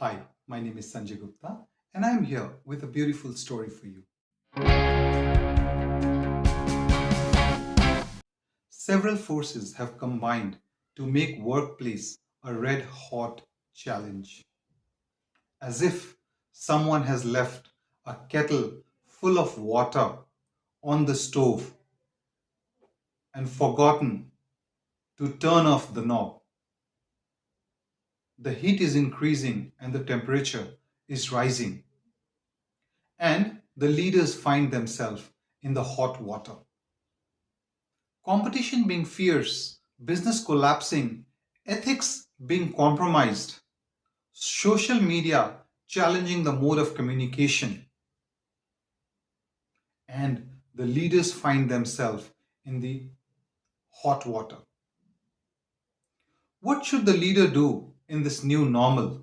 Hi, my name is Sanjay Gupta, and I am here with a beautiful story for you. Several forces have combined to make workplace a red hot challenge. As if someone has left a kettle full of water on the stove and forgotten to turn off the knob. The heat is increasing and the temperature is rising, and the leaders find themselves in the hot water. Competition being fierce, business collapsing, ethics being compromised, social media challenging the mode of communication, and the leaders find themselves in the hot water. What should the leader do in this new normal?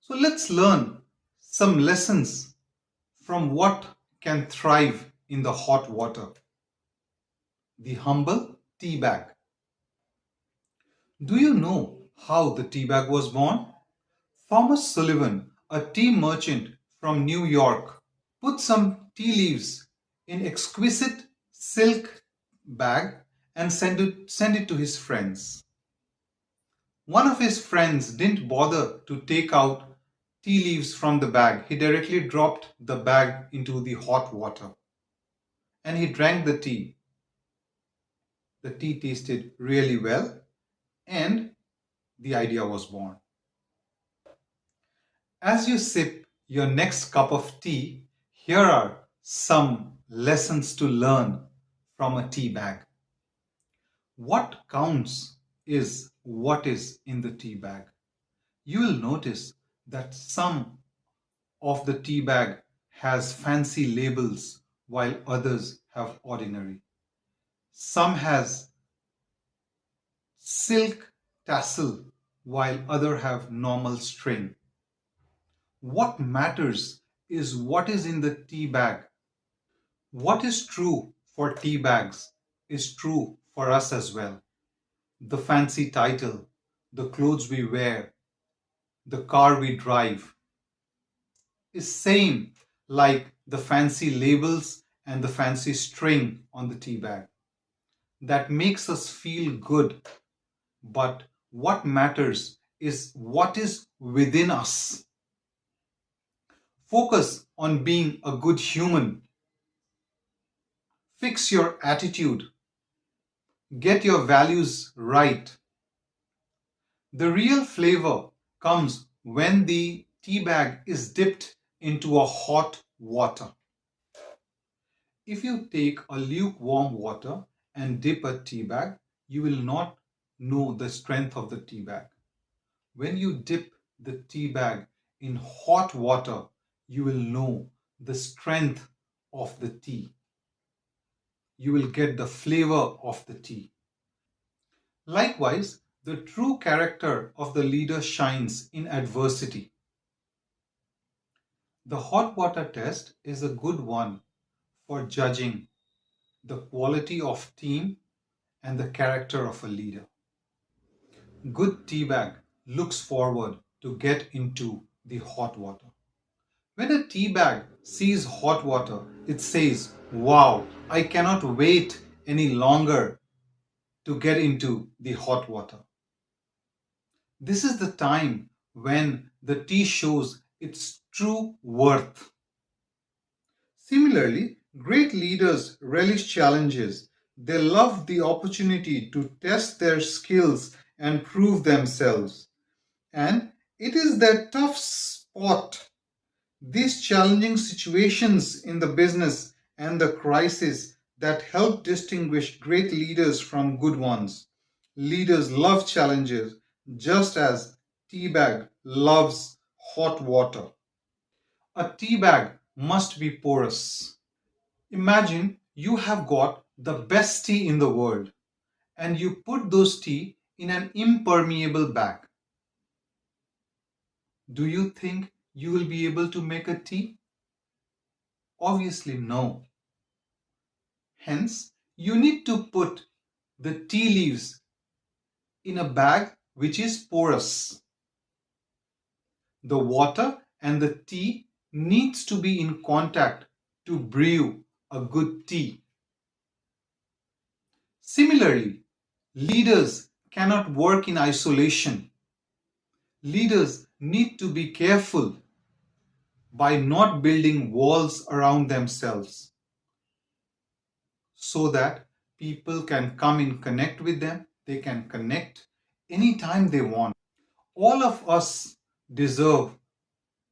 So let's learn some lessons from what can thrive in the hot water. The humble tea bag. Do you know how the tea bag was born? Thomas Sullivan, a tea merchant from New York, put some tea leaves in exquisite silk bag and sent it to his friends. One of his friends didn't bother to take out tea leaves from the bag. He directly dropped the bag into the hot water and he drank the tea. The tea tasted really well and the idea was born. As you sip your next cup of tea, here are some lessons to learn from a tea bag. What counts is what is in the tea bag. You will notice that some of the tea bag has fancy labels while others have ordinary. Some has silk tassel while other have normal string. What matters is what is in the tea bag. What is true for tea bags is true for us as well. The fancy title, the clothes we wear, the car we drive is same like the fancy labels and the fancy string on the tea bag. That makes us feel good, but what matters is what is within us. Focus on being a good human. Fix your attitude. Get your values right. The real flavor comes when the tea bag is dipped into a hot water. If you take a lukewarm water and dip a tea bag, you will not know the strength of the tea bag. When you dip the tea bag in hot water, you will know the strength of the tea. You will get the flavor of the tea. Likewise, the true character of the leader shines in adversity. The hot water test is a good one for judging the quality of team and the character of a leader. Good tea bag looks forward to get into the hot water. When a tea bag sees hot water, it says, "Wow, I cannot wait any longer to get into the hot water." This is the time when the tea shows its true worth. Similarly, great leaders relish challenges. They love the opportunity to test their skills and prove themselves. And it is that tough spot, these challenging situations in the business and the crisis that help distinguish great leaders from good ones. Leaders love challenges just as teabag loves hot water. A teabag must be porous. Imagine you have got the best tea in the world and you put those tea in an impermeable bag. Do you think you will be able to make a tea? Obviously, no. Hence, you need to put the tea leaves in a bag which is porous. The water and the tea needs to be in contact to brew a good tea. Similarly, leaders cannot work in isolation. Leaders need to be careful by not building walls around themselves so that people can come and connect with them. They can connect anytime they want. All of us deserve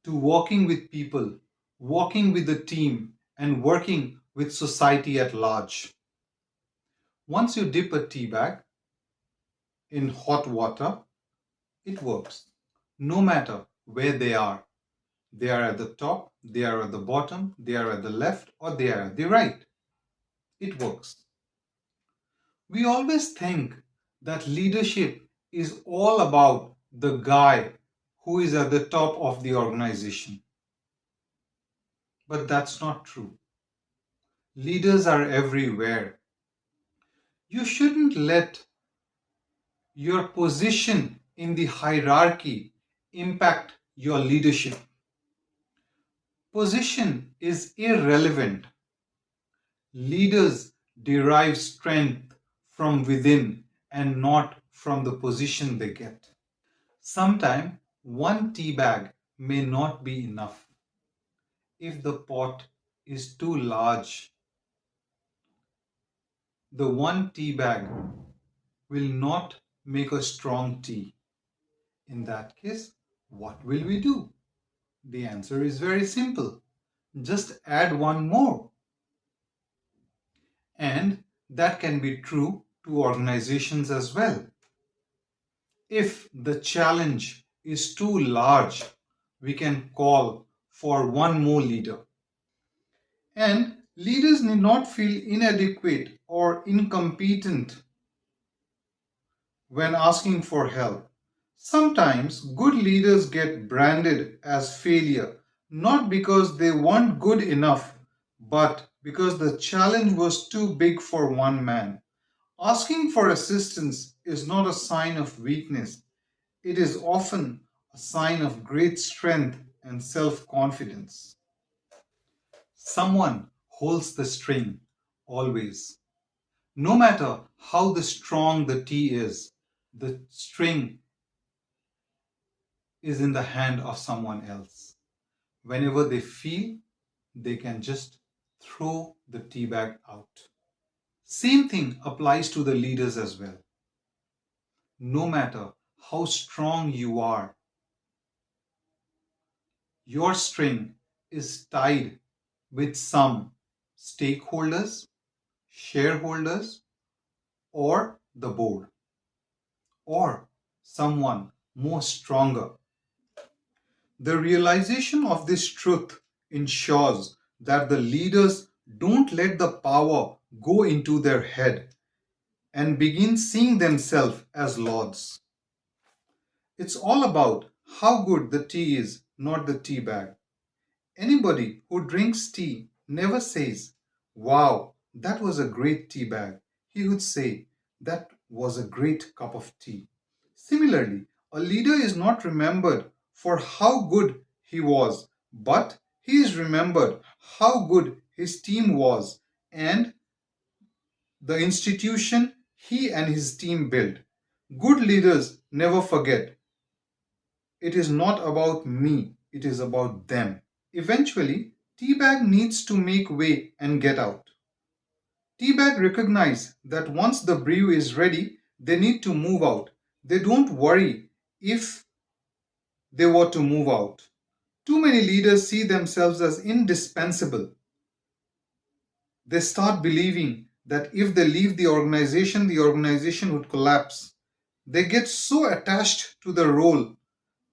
to working with people, working with the team, and working with society at large. Once you dip a tea bag in hot water, it works. No matter where they are. They are at the top, they are at the bottom, they are at the left, or they are at the right. It works. We always think that leadership is all about the guy who is at the top of the organization. But that's not true. Leaders are everywhere. You shouldn't let your position in the hierarchy impact your leadership. Position is irrelevant. Leaders derive strength from within and not from the position they get. Sometimes one tea bag may not be enough. If the pot is too large, the one tea bag will not make a strong tea. In that case, what will we do? The answer is very simple. Just add one more. And that can be true to organizations as well. If the challenge is too large, we can call for one more leader. And leaders need not feel inadequate or incompetent when asking for help. Sometimes good leaders get branded as failure, not because they weren't good enough, but because the challenge was too big for one man. Asking for assistance is not a sign of weakness, it is often a sign of great strength and self confidence. Someone holds the string always. No matter how strong the tea is, the string is in the hand of someone else. Whenever they feel, they can just throw the tea bag out. Same thing applies to the leaders as well. No matter how strong you are, your string is tied with some stakeholders, shareholders, or the board, or someone more stronger. The realization of this truth ensures that the leaders don't let the power go into their head and begin seeing themselves as lords. It's all about how good the tea is, not the tea bag. Anybody who drinks tea never says, "Wow, that was a great tea bag." He would say, "That was a great cup of tea." Similarly, a leader is not remembered for how good he was, but he is remembered how good his team was and the institution he and his team built. Good leaders never forget. It is not about me, it is about them. Eventually, Teabag needs to make way and get out. Teabag recognize that once the brew is ready, they need to move out. They don't worry if they were to move out. Too many leaders see themselves as indispensable. They start believing that if they leave the organization would collapse. They get so attached to the role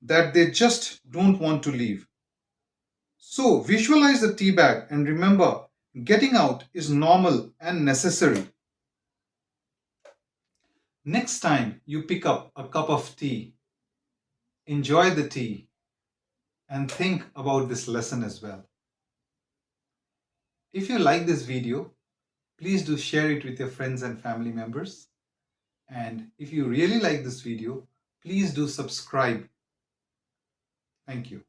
that they just don't want to leave. So visualize the tea bag and remember, getting out is normal and necessary. Next time you pick up a cup of tea, enjoy the tea and think about this lesson as well. If you like this video, please do share it with your friends and family members. And if you really like this video, please do subscribe Thank you.